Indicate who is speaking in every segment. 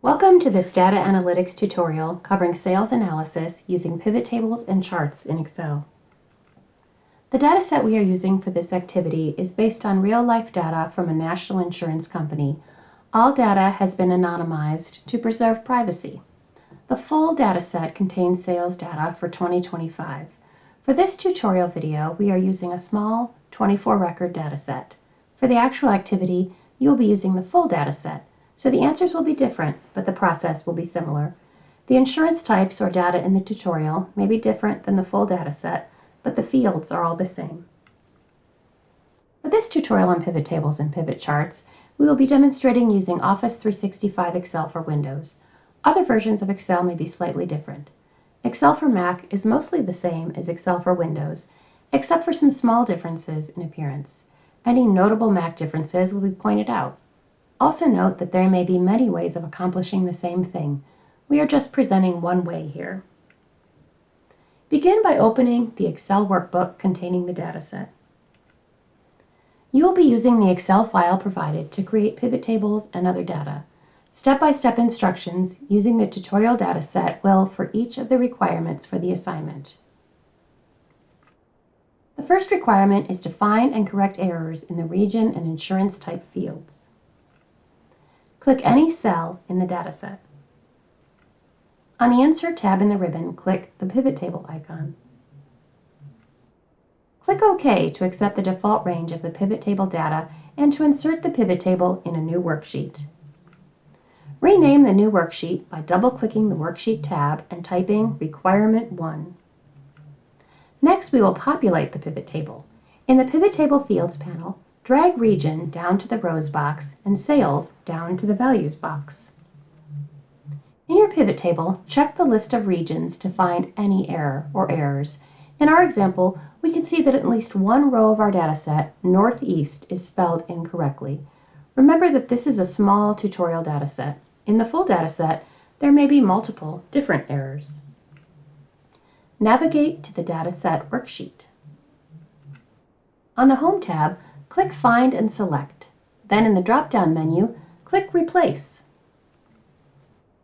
Speaker 1: Welcome to this data analytics tutorial covering sales analysis using pivot tables and charts in Excel. The dataset we are using for this activity is based on real-life data from a national insurance company. All data has been anonymized to preserve privacy. The full dataset contains sales data for 2025. For this tutorial video, we are using a small 24-record dataset. For the actual activity, you will be using the full dataset. So the answers will be different, but the process will be similar. The insurance types or data in the tutorial may be different than the full data set, but the fields are all the same. For this tutorial on pivot tables and pivot charts, we will be demonstrating using Office 365 Excel for Windows. Other versions of Excel may be slightly different. Excel for Mac is mostly the same as Excel for Windows, except for some small differences in appearance. Any notable Mac differences will be pointed out. Also note that there may be many ways of accomplishing the same thing. We are just presenting one way here. Begin by opening the Excel workbook containing the dataset. You will be using the Excel file provided to create pivot tables and other data. Step-by-step instructions using the tutorial dataset will for each of the requirements for the assignment. The first requirement is to find and correct errors in the region and insurance type fields. Click any cell in the dataset. On the Insert tab in the ribbon, click the Pivot Table icon. Click OK to accept the default range of the pivot table data and to insert the pivot table in a new worksheet. Rename the new worksheet by double-clicking the Worksheet tab and typing Requirement 1. Next, we will populate the pivot table. In the Pivot Table Fields panel, drag Region down to the Rows box and Sales down to the Values box. In your pivot table, check the list of regions to find any error or errors. In our example, we can see that at least one row of our dataset, Northeast, is spelled incorrectly. Remember that this is a small tutorial dataset. In the full dataset, there may be multiple different errors. Navigate to the Dataset worksheet. On the Home tab, click Find and select. Then in the drop-down menu, click Replace.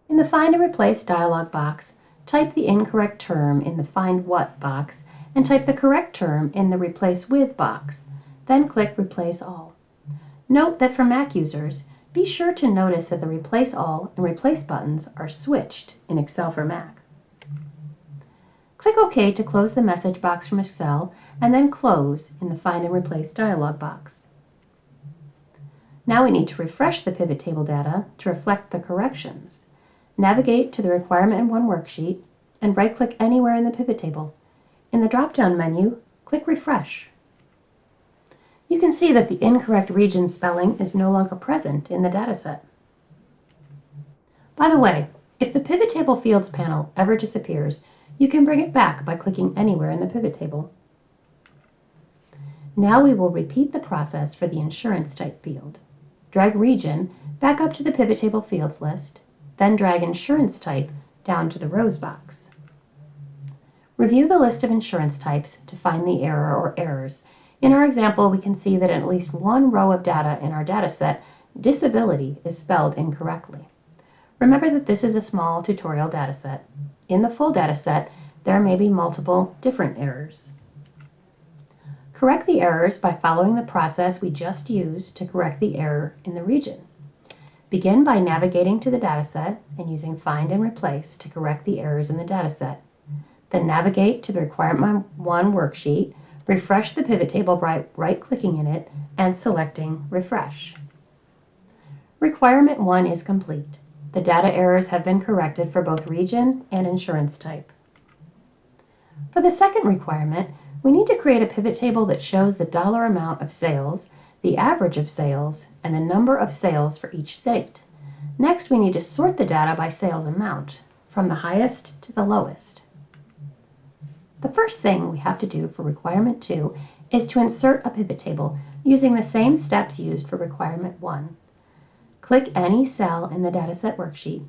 Speaker 1: In the Find and Replace dialog box, type the incorrect term in the Find What box and type the correct term in the Replace With box. Then click Replace All. Note that for Mac users, be sure to notice that the Replace All and Replace buttons are switched in Excel for Mac. Click OK to close the message box from Excel and then close in the Find and Replace dialog box. Now we need to refresh the pivot table data to reflect the corrections. Navigate to the Requirement 1 worksheet and right-click anywhere in the pivot table. In the drop-down menu, click Refresh. You can see that the incorrect region spelling is no longer present in the dataset. By the way, if the Pivot Table Fields panel ever disappears, you can bring it back by clicking anywhere in the pivot table. Now we will repeat the process for the insurance type field. Drag Region back up to the Pivot Table Fields list, then drag Insurance Type down to the Rows box. Review the list of insurance types to find the error or errors. In our example, we can see that in at least one row of data in our dataset, disability is spelled incorrectly. Remember that this is a small tutorial dataset. In the full dataset, there may be multiple different errors. Correct the errors by following the process we just used to correct the error in the region. Begin by navigating to the dataset and using Find and Replace to correct the errors in the dataset. Then navigate to the Requirement 1 worksheet, refresh the pivot table by right-clicking in it and selecting Refresh. Requirement 1 is complete. The data errors have been corrected for both region and insurance type. For the second requirement, we need to create a pivot table that shows the dollar amount of sales, the average of sales, and the number of sales for each state. Next, we need to sort the data by sales amount, from the highest to the lowest. The first thing we have to do for requirement 2 is to insert a pivot table using the same steps used for requirement 1. Click any cell in the Dataset worksheet.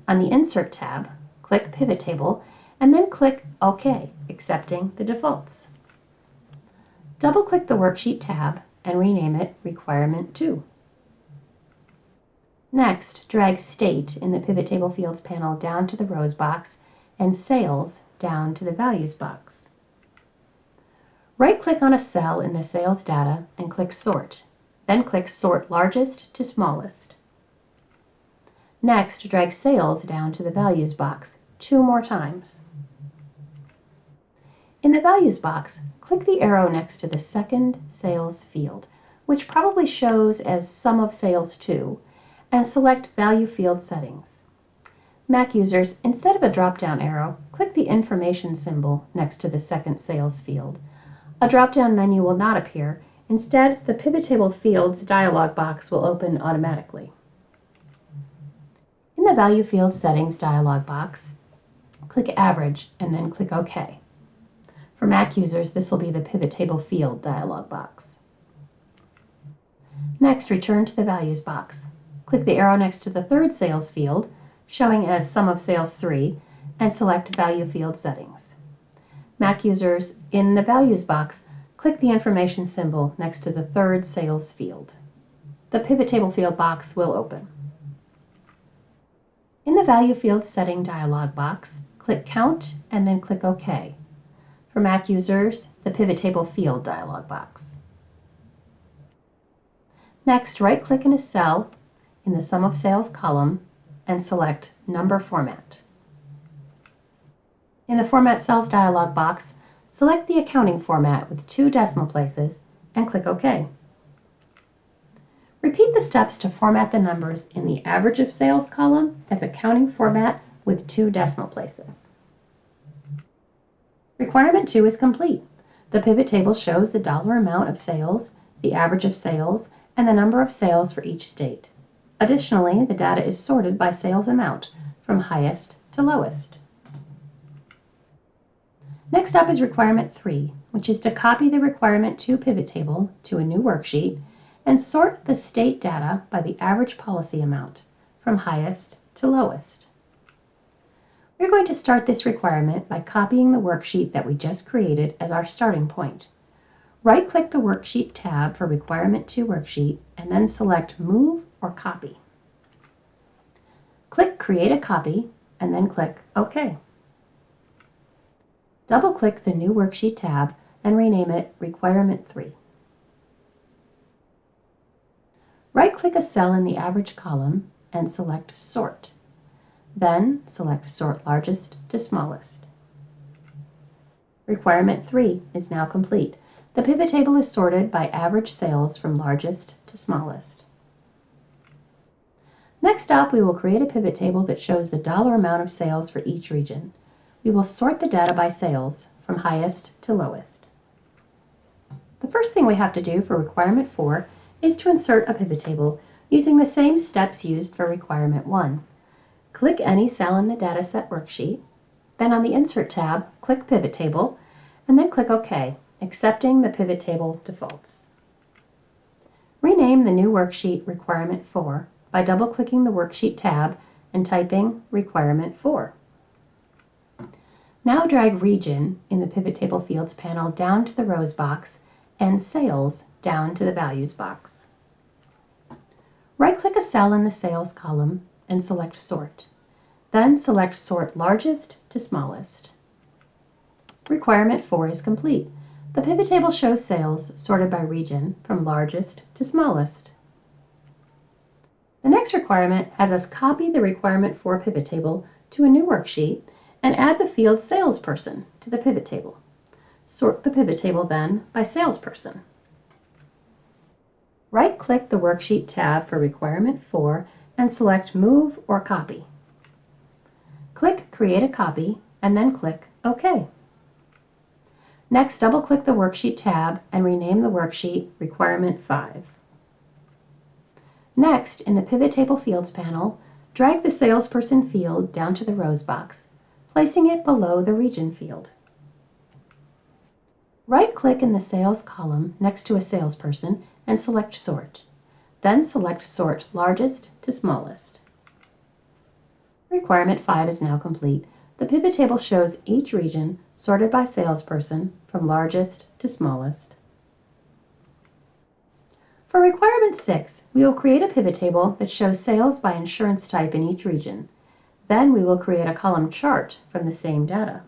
Speaker 1: On the Insert tab, click Pivot Table, and then click OK, accepting the defaults. Double-click the Worksheet tab and rename it Requirement 2. Next, drag State in the Pivot Table Fields panel down to the Rows box and Sales down to the Values box. Right-click on a cell in the sales data and click Sort, then click Sort Largest to Smallest. Next, drag Sales down to the Values box 2 more times. In the Values box, click the arrow next to the second sales field, which probably shows as Sum of Sales 2, and select Value Field Settings. Mac users, instead of a drop-down arrow, click the information symbol next to the second sales field. A drop-down menu will not appear. Instead, the Pivot Table Fields dialog box will open automatically. In the Value Field Settings dialog box, click Average and then click OK. For Mac users, this will be the Pivot Table Field dialog box. Next, return to the Values box. Click the arrow next to the third sales field, showing as Sum of Sales 3, and select Value Field Settings. Mac users, in the Values box, click the information symbol next to the third sales field. The Pivot Table Field box will open. In the Value Field Setting dialog box, click Count and then click OK. For Mac users, the Pivot Table Field dialog box. Next, right-click in a cell in the Sum of Sales column and select Number Format. In the Format Cells dialog box, select the accounting format with 2 decimal places and click OK. Repeat the steps to format the numbers in the Average of Sales column as accounting format with 2 decimal places. Requirement 2 is complete. The pivot table shows the dollar amount of sales, the average of sales, and the number of sales for each state. Additionally, the data is sorted by sales amount from highest to lowest. Next up is requirement 3, which is to copy the requirement 2 pivot table to a new worksheet and sort the state data by the average policy amount from highest to lowest. We're going to start this requirement by copying the worksheet that we just created as our starting point. Right-click the Worksheet tab for Requirement 2 worksheet and then select Move or Copy. Click Create a Copy and then click OK. Double-click the New Worksheet tab and rename it Requirement 3. Right-click a cell in the Average column and select Sort. Then select Sort Largest to Smallest. Requirement 3 is now complete. The pivot table is sorted by average sales from largest to smallest. Next up, we will create a pivot table that shows the dollar amount of sales for each region. We will sort the data by sales from highest to lowest. The first thing we have to do for requirement 4 is to insert a pivot table using the same steps used for requirement 1. Click any cell in the Dataset worksheet, then on the Insert tab, click Pivot Table, and then click OK, accepting the pivot table defaults. Rename the new worksheet Requirement 4 by double-clicking the Worksheet tab and typing Requirement 4. Now drag Region in the Pivot Table Fields panel down to the Rows box and Sales down to the Values box. Right-click a cell in the Sales column and select Sort. Then select Sort Largest to Smallest. Requirement 4 is complete. The pivot table shows sales sorted by region from largest to smallest. The next requirement has us copy the requirement 4 pivot table to a new worksheet and add the field Salesperson to the pivot table. Sort the pivot table then by Salesperson. Right-click the Worksheet tab for requirement 4 and select Move or Copy. Click Create a Copy and then click OK. Next, double-click the Worksheet tab and rename the worksheet Requirement 5. Next, in the Pivot Table Fields panel, drag the Salesperson field down to the Rows box, placing it below the Region field. Right-click in the Sales column next to a Salesperson and select Sort. Then select Sort Largest to Smallest. Requirement 5 is now complete. The pivot table shows each region sorted by Salesperson from largest to smallest. For requirement 6, we will create a pivot table that shows sales by insurance type in each region. Then we will create a column chart from the same data.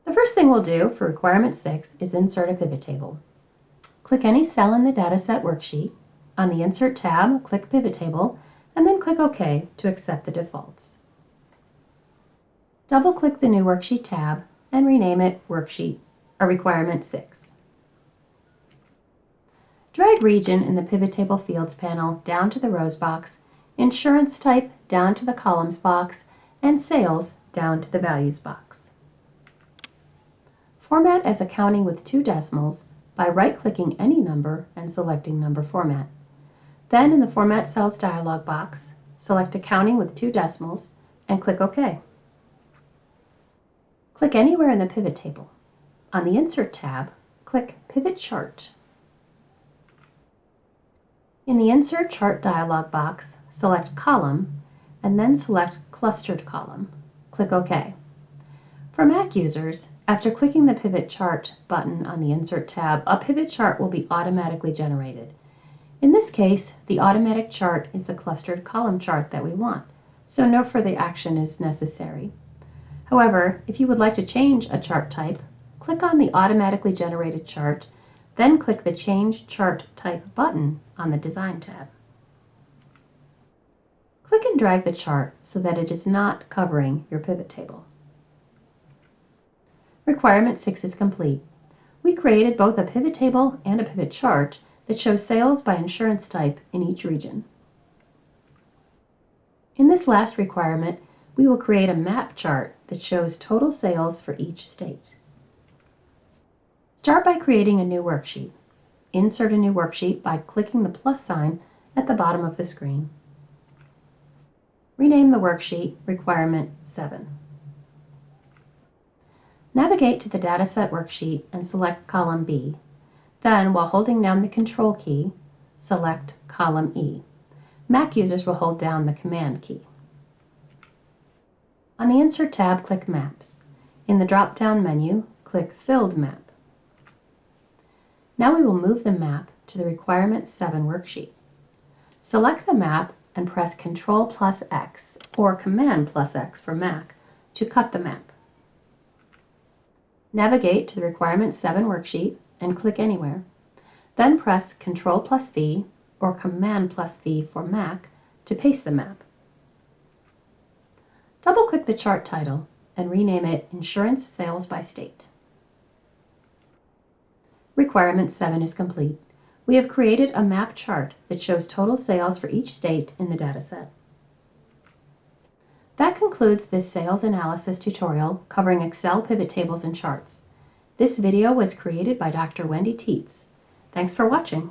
Speaker 1: The first thing we'll do for requirement 6 is insert a pivot table. Click any cell in the dataset worksheet. On the Insert tab, click Pivot Table, and then click OK to accept the defaults. Double-click the New Worksheet tab and rename it Worksheet or Requirement 6. Drag Region in the Pivot Table Fields panel down to the Rows box, Insurance Type down to the Columns box, and Sales down to the Values box. Format as accounting with 2 decimals by right-clicking any number and selecting Number Format. Then in the Format Cells dialog box, select Accounting with 2 decimals and click OK. Click anywhere in the pivot table. On the Insert tab, click Pivot Chart. In the Insert Chart dialog box, select Column and then select Clustered Column. Click OK. For Mac users, after clicking the Pivot Chart button on the Insert tab, a pivot chart will be automatically generated. In this case, the automatic chart is the clustered column chart that we want, so no further action is necessary. However, if you would like to change a chart type, click on the automatically generated chart, then click the Change Chart Type button on the Design tab. Click and drag the chart so that it is not covering your pivot table. Requirement 6 is complete. We created both a pivot table and a pivot chart that shows sales by insurance type in each region. In this last requirement, we will create a map chart that shows total sales for each state. Start by creating a new worksheet. Insert a new worksheet by clicking the plus sign at the bottom of the screen. Rename the worksheet Requirement 7. Navigate to the Dataset worksheet and select Column B. Then, while holding down the Control key, select Column E. Mac users will hold down the Command key. On the Insert tab, click Maps. In the drop-down menu, click Filled Map. Now we will move the map to the Requirement 7 worksheet. Select the map and press Ctrl plus X or Command plus X for Mac to cut the map. Navigate to the Requirement 7 worksheet and click anywhere. Then press Ctrl plus V or Command plus V for Mac to paste the map. Double-click the chart title and rename it Insurance Sales by State. Requirement 7 is complete. We have created a map chart that shows total sales for each state in the dataset. That concludes this sales analysis tutorial covering Excel pivot tables and charts. This video was created by Dr. Wendy Tietz. Thanks for watching.